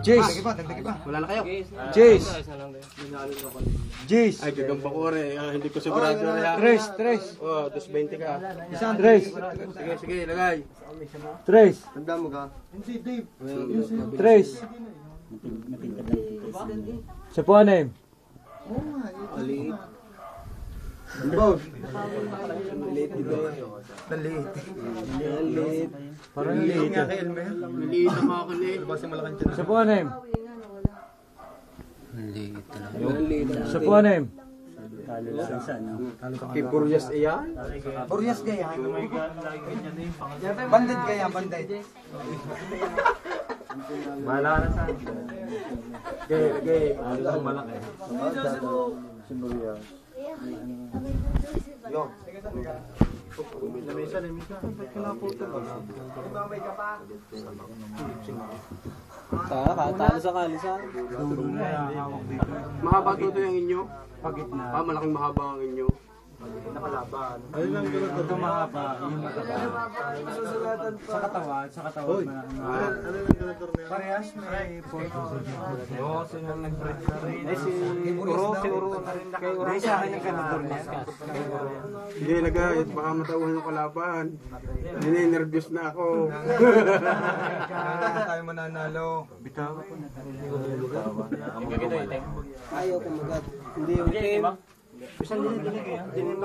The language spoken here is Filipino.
Jace. Wala na kayo. Jace. Jace. Ay, gagamba ko rin. Hindi ko sigurado na. Tres. Oh, 220 ka. Tres. Sige, lagay. Tres. Tanda mo ka. Tres. Sa po anim. Maliit. Maliit. Parang liit. Maliit na mga kulit. Sa po anim. Maliit. Sa po anim. Kay Purias iyan? Purias kaya. Bandit kaya, bandit. Bahala ka na sa akin. Gay. Ang malaki. Sibuyas. Yo. Talo sa kalisan. Mahaba ito yung inyo? Pagitna. Malaking mahaba ang inyo. Nakalaban. Ayun lang ganun. Ito mahaba. Yung mataba. Sa katawan. Parehas may photo. Oo, sino nag-break na rin. Si Uro na rin. Kay Uro sa akin yung kanador niya. Hindi, nagayat. Baka matauhan yung kalaban. Hindi, nervous na ako. Tayo mananalo. Bitawa ko na. Ayaw kumagat. Hindi, okay. Isang dinig. Dinig.